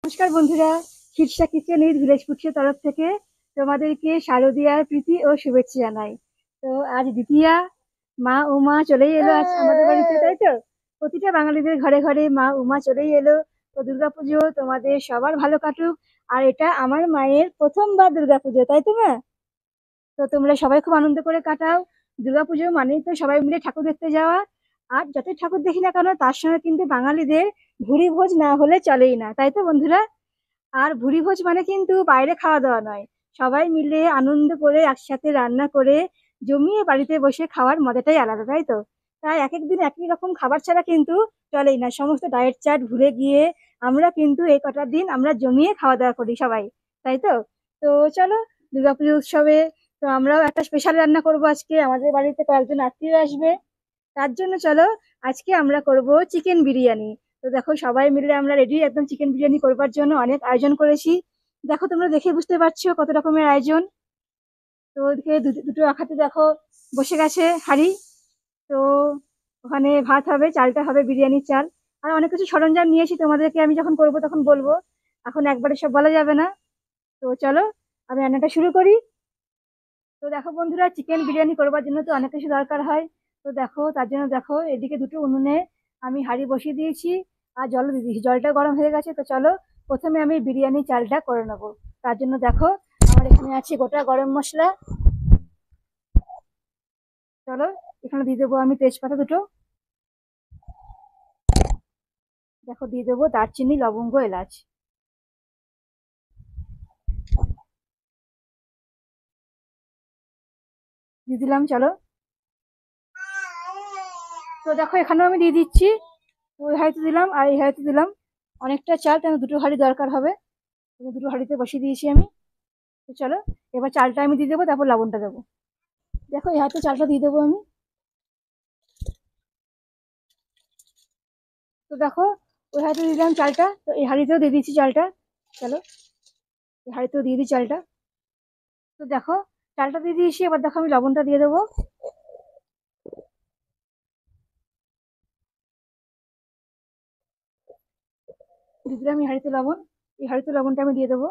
নমস্কার বন্ধুরা, Shirsha kitchen with village ফুডসের তরফ থেকে তোমাদেরকে শারদীয়ার প্রীতি ও শুভেচ্ছা জানাই। তো আজ দ্বিতীয়া মা উমা চলেই এলো আজ আমাদের বাড়িতে, তাই তো? প্রতিটা বাঙালিদের ঘরে ঘরে মা উমা চলেই এলো। তো দুর্গাপুজো তোমাদের সবার ভালো কাটুক। আর এটা আমার মায়ের প্রথমবার দুর্গাপুজো, তাই তো মা? তো তোমরা সবাই খুব আনন্দ করে কাটাও। দুর্গাপুজো মানেই তো সবাই মিলে ঠাকুর দেখতে যাওয়া। আর যতই ঠাকুর দেখি না কেন, তার সঙ্গে কিন্তু বাঙালিদের ভুরি ভোজ না হলে চলেই না, তাই তো বন্ধুরা? আর ভুরিভোজ মানে কিন্তু বাইরে খাওয়া দাওয়া নয়, সবাই মিলে আনন্দ করে একসাথে রান্না করে জমিয়ে বাড়িতে বসে খাওয়ার মজাটাই আলাদা, তাই তো? তাই এক এক দিন একই রকম খাবার ছাড়া কিন্তু চলেই না, সমস্ত ডায়েট চার্ট ভুলে গিয়ে আমরা কিন্তু এই কটা দিন আমরা জমিয়ে খাওয়া দাওয়া করি সবাই, তাই তো? তো চলো, দুর্গাপুজো উৎসবে তো আমরাও একটা স্পেশাল রান্না করব আজকে। আমাদের বাড়িতে কয়েকজন আত্মীয় আসবে, তার জন্য চলো আজকে আমরা করব চিকেন বিরিয়ানি। তো দেখো সবাই মিলে আমরা রেডি একদম চিকেন বিরিয়ানি করবার জন্য, অনেক আয়োজন করেছি। দেখো তোমরা দেখে বুঝতে পারছো কত রকমের আয়োজন। তো ওদিকে দুটো আখাতে দেখো বসে গেছে হাঁড়ি। তো ওখানে ভাত হবে, চালটা হবে বিরিয়ানির চাল। আর অনেক কিছু সরঞ্জাম নিয়েছি, তোমাদেরকে আমি যখন করবো তখন বলবো, এখন একবারে সব বলা যাবে না। তো চলো আমি রান্নাটা শুরু করি। তো দেখো বন্ধুরা, চিকেন বিরিয়ানি করবার জন্য তো অনেক কিছু দরকার হয়। তো দেখো তার জন্য দেখো এদিকে দুটো উনুনে আমি হাঁড়ি বসিয়ে দিয়েছি আর জল দিয়ে দিয়েছি, জলটা গরম হয়ে গেছে। তো চলো প্রথমে আমি বিরিয়ানি চালটা করে নেবো। তার জন্য দেখো আমার এখানে আছে গোটা গরম মশলা। চলো এখানে দিয়ে দেবো আমি তেজপাতা দুটো, দেখো দিয়ে দেবো দারচিনি লবঙ্গ এলাচ, দিয়ে দিলাম। চলো, তো দেখো এখানেও আমি দিয়ে দিচ্ছি। ওই হাঁড়িতে দিলাম আর এই হাঁড়িতে দিলাম। অনেকটা চাল, কেন দুটো হাঁড়ি দরকার হবে, দুটো হাঁড়িতে বসিয়ে দিয়েছি আমি। তো চলো এবার চালটা আমি দিয়ে দেবো, তারপর লবণটা দেবো। দেখো এই হাতে চালটা দিয়ে দেবো আমি। তো দেখো ওই হাতে দিলাম চালটা, তো এই হাঁড়িতেও দিয়ে দিচ্ছি চালটা। চলো এই হাঁড়িতেও দিয়ে দিই চালটা। তো দেখো চালটা দিয়ে দিয়েছি, এবার দেখো আমি লবণটা দিয়ে দেবো। দিয়ে দিলাম এই হাঁড়িতে লবণ, এই হাঁড়িতে লবণটা আমি দিয়ে দেবো।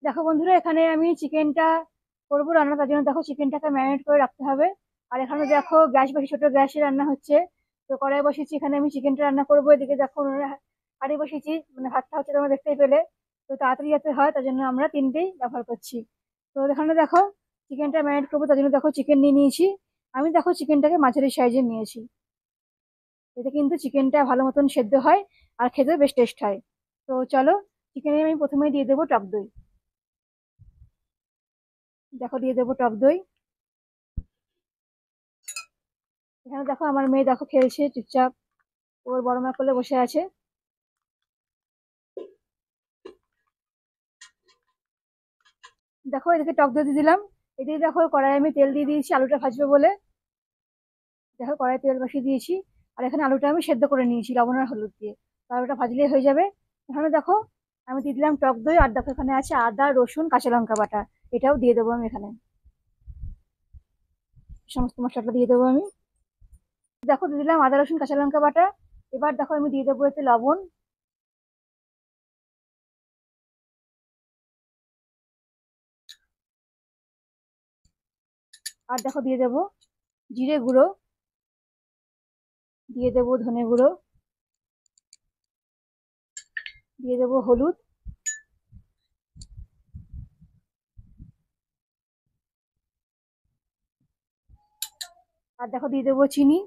দেখো বন্ধুরা, এখানে আমি চিকেনটা করবো রান্না, তার জন্য দেখো চিকেনটাকে ম্যারিনেট করে রাখতে হবে। আর এখানে দেখো গ্যাস বসে, ছোট গ্যাসে রান্না হচ্ছে। তো কড়াই বসেছি, এখানে আমি চিকেনটা রান্না করবো। এদিকে দেখো উনুনে হাঁড়ি বসেছি, মানে ভাতটা হচ্ছে তোমরা দেখতেই পেলে। তো তাড়াতাড়ি যাতে হয় তার জন্য আমরা তিনটেই ব্যবহার করছি। তো এখানে দেখো চিকেনটা ম্যারিনেট করবো, তার জন্য দেখো চিকেন নিয়ে নিয়েছি। আমি দেখো চিকেনটাকে মাঝারি সাইজে নিয়েছি, এতে কিন্তু চিকেনটা ভালো মতন সেদ্ধ হয় আর খেতেও বেশ টেস্ট হয়। তো চলো চিকেনে আমি প্রথমে দিয়ে দেবো টক দই। দেখো দিয়ে দেবো টক দই। এখানে দেখো আমার মেয়ে দেখো খেলছে চুপচাপ, ওর বড় মা কোলে বসে আছে। দেখো এদিকে টক দই দিয়ে দিলাম। এদিকে দেখো কড়াই আমি তেল দিয়ে দিয়েছি আলুটা ভাজবো বলে। দেখো কড়াই তেল বসিয়ে দিয়েছি। আর এখানে আলুটা আমি সেদ্ধ করে নিয়েছি লবণ আর হলুদ দিয়ে। তো আলুটা ভাজলেই হয়ে যাবে। এখানে দেখো আমি দিয়ে দিলাম টক দই, আর দেখো এখানে আছে আদা রসুন কাঁচা লঙ্কা বাটা, এটাও দিয়ে দেবো আমি এখানে। সমস্ত মশলাটা দিয়ে দেবো আমি। দেখো দিয়ে দিলাম আদা রসুন কাঁচা লঙ্কা বাটা। এবার দেখো আমি দিয়ে দেবো এতে লবণ। আর দেখো দিয়ে দেবো জিরে গুঁড়ো, দিয়ে দেবো ধনে গুঁড়ো, দিয়ে দেবো হলুদ, আর দেখো দিয়ে দেবো চিনি,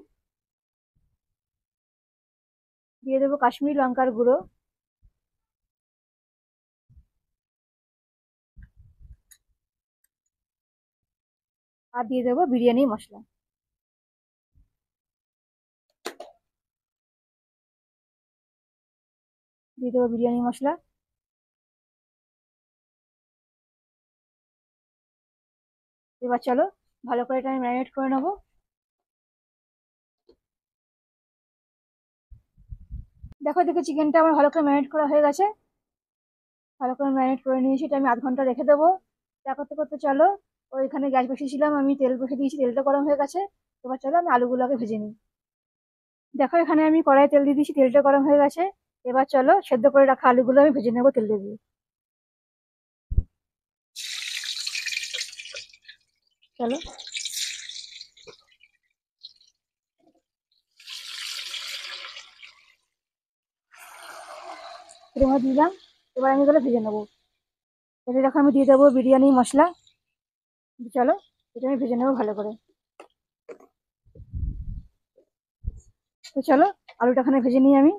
দিয়ে দেবো কাশ্মীরি লঙ্কার গুঁড়ো, আর দিয়ে দেবো বিরিয়ানি মশলা। দিয়ে দেবো বিরিয়ানি মশলা। এবার চলো ভালো করে এটা আমি ম্যারিনেট করে নেবো। দেখো দেখো চিকেনটা আমার ভালো করে ম্যারিনেট করা হয়ে গেছে। ভালো করে ম্যারিনেট করে নিয়েছি, এটা আমি 0.5 ঘন্টা রেখে দেবো। তা করতে করতে চলো, ওইখানে গ্যাস বসিয়েছিলাম, আমি তেল বসিয়ে দিয়েছি, তেলটা গরম হয়ে গেছে। এবার চলো আমি আলুগুলোকে ভেজে নিই। দেখো এখানে আমি কড়াই তেল দিয়ে দিয়েছি, তেলটা গরম হয়ে গেছে। এবার চলো সেদ্ধ করে রাখা আলুগুলো আমি ভেজে নেবো তেল দিয়ে। চলো এর মধ্যে দিলাম, এবার আমি এগুলো ভেজে নেবো। এতে দেখো আমি দিয়ে দেবো বিরিয়ানি মশলা। চলো এটা আমি ভেজে নেবো ভালো করে। তো চলো আলুটা এখানে ভেজে নিই আমি।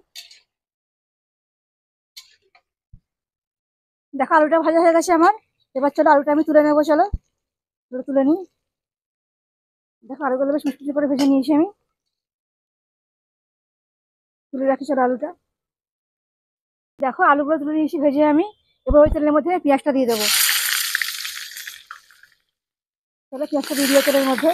দেখো আলুটা ভাজা হয়ে গেছে আমার। এবার চলো আলুটা আমি তুলে নেবো, চলো তুলে নিই। দেখো আলুগুলো বেশ মিষ্টি করে ভেজে নিয়েছি আমি, তুলে রাখি চলো আলুটা। দেখো আলুগুলো তুলে নিয়েছি ভেজে আমি। এবার ওই তেলের মধ্যে পেঁয়াজটা দিয়ে দেবো। চলো পেঁয়াজটা দিয়ে দিও তেলের মধ্যে।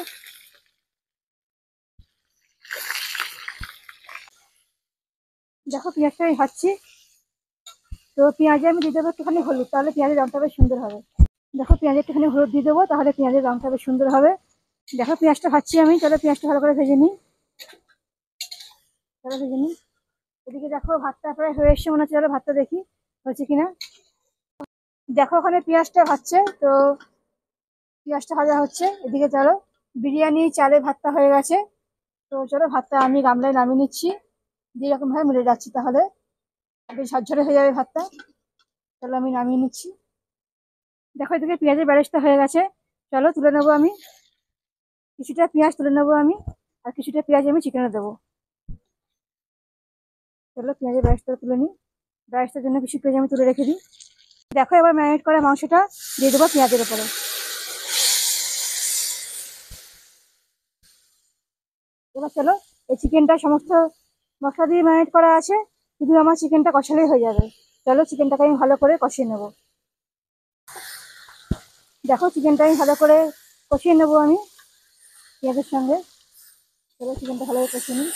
দেখো পেঁয়াজটা আমি ভাজছি। তো পেঁয়াজে আমি দিয়ে দেবো একটুখানি হলুদ, তাহলে পেঁয়াজের রঙটা বেশ সুন্দর হবে। দেখো পেঁয়াজে একটুখানি হলুদ দিয়ে দেবো, তাহলে পেঁয়াজের রঙটা বেশ সুন্দর হবে। দেখো পেঁয়াজটা ভাজছি আমি, চলো পেঁয়াজটা ভালো করে ভেজে নিই। চলো ভেজে নিই। এদিকে দেখো ভাতটা প্রায় হয়ে এসছে মনে হচ্ছে, চলো ভাতটা দেখি হয়েছে কিনা। দেখো ওখানে পেঁয়াজটা ভাজছে, তো পেঁয়াজটা ভাজা হচ্ছে এদিকে। চলো বিরিয়ানি চালে ভাতটা হয়ে গেছে। তো চলো ভাতটা আমি গামলায় নামিয়ে নিচ্ছি, দিয়ে এরকম ভাবে মিলে যাচ্ছি, তাহলে বেশ ঝরঝরে হয়ে যাবে ভাতটা। চলো আমি নামিয়ে নিচ্ছি। দেখো এদিকে পেঁয়াজের বেরেস্তা হয়ে গেছে। চলো তুলে নেবো আমি, কিছুটা পেঁয়াজ তুলে নেবো আমি, আর কিছুটা পেঁয়াজ আমি চিকেনে দেবো। চলো পেঁয়াজের বেরেস্তা তুলে নিই। বেরেস্তার জন্য কিছু পেঁয়াজ আমি তুলে রেখে দিই। দেখো এবার ম্যারিনেট করা মাংসটা দিয়ে দেবো পেঁয়াজের উপরে। এবার চলো এই চিকেনটা সমস্ত মশলা দিয়ে ম্যারিনেট করা আছে, শুধু আমার চিকেনটা কষালেই হয়ে যাবে। চলো চিকেনটাকে আমি ভালো করে কষিয়ে নেবো। দেখো চিকেনটা আমি ভালো করে কষিয়ে নেবো আমি পেঁয়াজের সঙ্গে। চলো চিকেনটা ভালো করে কষিয়ে নিই।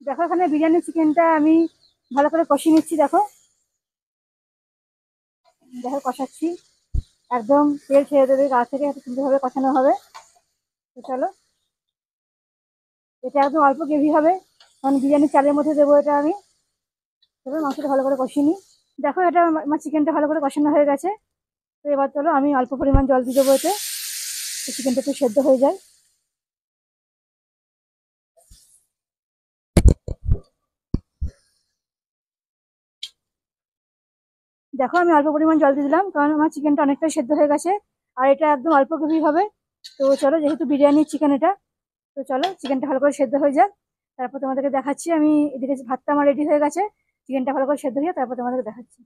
দেখো এখানে বিরিয়ানি চিকেনটা আমি ভালো করে কষিয়ে নিচ্ছি। দেখো দেখো কষাচ্ছি, একদম তেল ছেড়ে দেবে গা থেকে, এত সুন্দরভাবে কষানো হবে। তো চলো এটা একদম অল্প গ্রেভি হবে, কারণ বিরিয়ানি চালের মধ্যে দেবো এটা আমি। চলো মাংসটা ভালো করে কষিয়ে নিই। দেখো এটা আমার চিকেনটা ভালো করে কষানো হয়ে গেছে। তো এবার চলো আমি অল্প পরিমাণ জল দিয়ে দেবো এতে, চিকেনটা একটু সেদ্ধ হয়ে যায়। দেখো আমি অল্প পরিমাণ জল দিয়ে দিলাম, কারণ আমার চিকেনটা অনেকটাই সেদ্ধ হয়ে গেছে, আর এটা একদম অল্প গ্রেভি হবে। তো চলো যেহেতু বিরিয়ানির চিকেন এটা, তো চলো চিকেনটা ভালো করে সেদ্ধ হয়ে যাক, তারপর তোমাদেরকে দেখাচ্ছি। আমি এদিকে ভাতটা আমার রেডি হয়ে গেছে, চিকেনটা ভালো করে সেদ্ধ হয়ে তারপর তোমাদেরকে দেখাচ্ছি।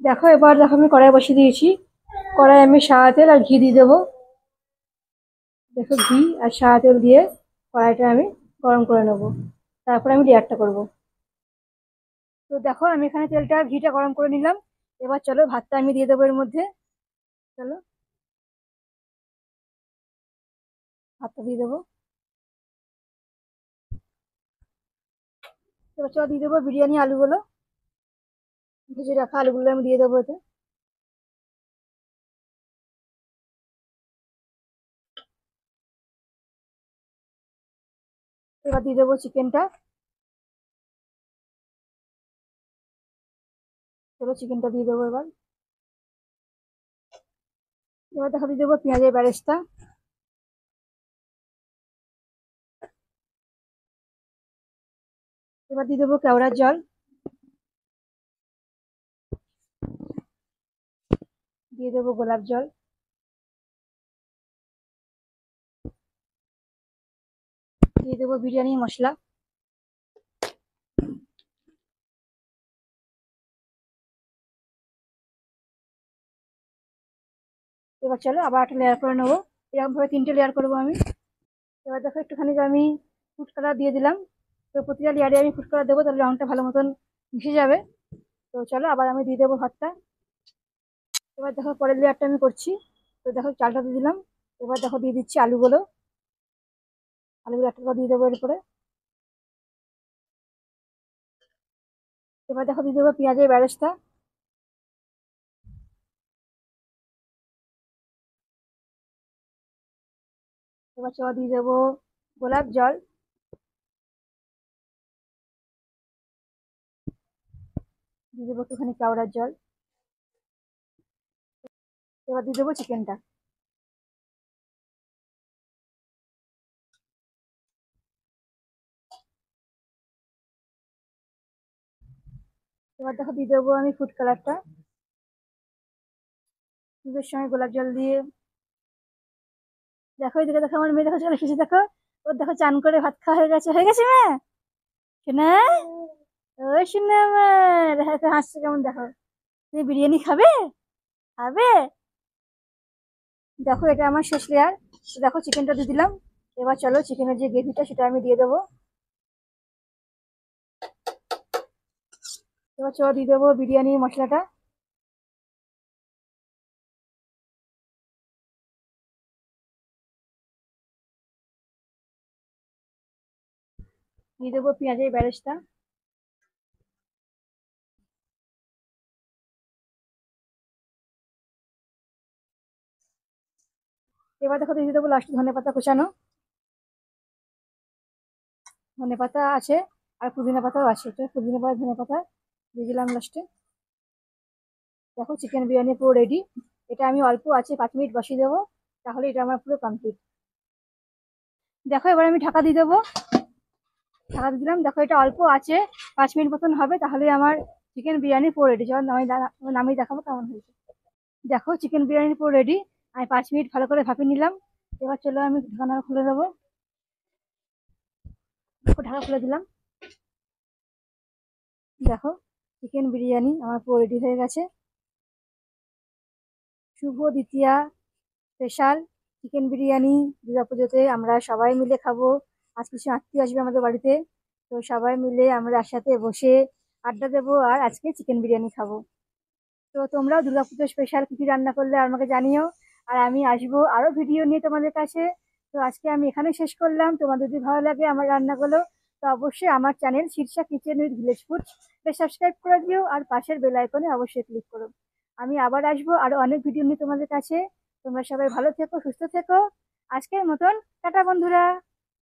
দেখো এবার দেখো আমি কড়াই বসিয়ে দিয়েছি, কড়াই আমি সাদা তেল আর ঘি দিয়ে দেবো। দেখো ঘি আর সাদা তেল দিয়ে কড়াইটা আমি গরম করে নেবো, তারপরে আমি লেয়ারটা করবো। তো দেখো আমি এখানে তেলটা আর ঘিটা গরম করে নিলাম। এবার চলো ভাতটা আমি দিয়ে দেবো এর মধ্যে। চলো ভাতটা দিয়ে দেবো। এবার চলো দিয়ে দেবো বিরিয়ানি আলুগুলো, ভেজে রাখা আলুগুলো আমি দিয়ে দেবো এতে। এবার দিয়ে দেবো চিকেনটা। চলো চিকেনটা দিয়ে দেবো এবার। এবার দেখো দিয়ে দেবো পেঁয়াজের বেরেস্তা। এবার দিয়ে দেবো কেওড়ার জল, দিয়ে দেবো গোলাপ জল, দিয়ে দেবো বিরিয়ানি মশলা। এবার চলো আবার একটা লেয়ার করে নেবো, এরকম ভাবে 3টে লেয়ার করবো আমি। এবার দেখো একটুখানি আমি ফুড কালার দিয়ে দিলাম। তো প্রতিটা লেয়ারে আমি ফুড কালার দেবো, তাহলে রংটা ভালো মতন মিশে যাবে। তো চলো আবার আমি দিয়ে দেবো ভাতটা। এবার দেখো পরের লেয়ারটা আমি করছি। তো দেখো চালটা দিয়ে দিলাম। এবার দেখো দিয়ে দিচ্ছি আলুগুলো, আলুগুলো একটা করে দিয়ে দেবো এরপরে। এবার দেখো দিয়ে দেবো পেঁয়াজের বেরেস্তা। এবার চলো দিয়ে দেবো গোলাপ জল, দিয়ে দেবো একটুখানি কেওড়ার জল, এবার দিয়ে দেবো চিকেনটা। এবার দেখো দিয়ে দেবো আমি ফুড কালারটা, দুধের সঙ্গে গোলাপ জল দিয়ে। দেখো এদিকে দেখো আমার মেয়ে দেখো চলে এসেছে, দেখো ওর দেখো চান করে ভাত খাওয়া হয়ে গেছে, হয়ে গেছে মা শোনা, ওই শোনা আমার দেখো হাসছে কেমন, দেখো তুমি বিরিয়ানি খাবে, খাবে। দেখো এটা আমার শেষ লেয়ার, দেখো চিকেনটা দিয়ে দিলাম। এবার চলো চিকেনের যে গ্রেভিটা সেটা আমি দিয়ে দেবো। এবার চলো দিয়ে দেবো বিরিয়ানি মশলাটা, দিয়ে দেবো পেঁয়াজের বেরেস্তা, এবার দেখো দিয়ে দেবো লাস্টে ধনে পাতা কুচানো, ধনে পাতা আছে আর পুদিনা পাতাও আছে, তো পুদিনা পাতা ধনে পাতা দিয়ে দিলাম লাস্টে। দেখো চিকেন বিরিয়ানি পুরো রেডি। এটা আমি অল্প আছে 5 মিনিট বসিয়ে দেবো, তাহলে এটা আমার পুরো কমপ্লিট। দেখো এবার আমি ঢাকা দিয়ে দেবো, ঢাকা দিয়ে দিলাম। দেখো এটা অল্প আছে 5 মিনিট মতন হবে, তাহলে আমার চিকেন বিরিয়ানি পুরো রেডি। যখন নামিয়ে দেখাবো কেমন হয়েছে। দেখো চিকেন বিরিয়ানি পুরো রেডি, আমি 5 মিনিট ভালো করে ভাপিয়ে নিলাম। এবার চলো আমি ঢাকনা খুলে দেবো। দেখো ঢাকা খুলে দিলাম। দেখো চিকেন বিরিয়ানি আমার পুরো রেডি হয়ে গেছে। শুভ দ্বিতীয়া স্পেশাল চিকেন বিরিয়ানি দুর্গাপুজোতে আমরা সবাই মিলে খাবো। আজ কিছু আত্মীয় আসবে আমাদের বাড়িতে, তো সবাই মিলে আমরা একসাথে বসে আড্ডা দেবো আর আজকে চিকেন বিরিয়ানি খাবো। তো তোমরাও দুর্গাপুজো স্পেশাল কি কি রান্না করলে আমাকে জানিও, আর আমি আসবো আরো ভিডিও নিয়ে তোমাদের কাছে। তো আজকে আমি এখানে শেষ করলাম। তোমাদের যদি ভালো লাগে আমার রান্নাগুলো, তো অবশ্যই আমার channel Shirsha kitchen with village food subscribe করে দিও আর পাশের বেল আইকনে অবশ্যই ক্লিক করো। আমি আবার আসবো আরো অনেক ভিডিও নিয়ে তোমাদের কাছে। তোমরা সবাই ভালো থেকো, সুস্থ থেকো। আজকের মতন টাটা বন্ধুরা।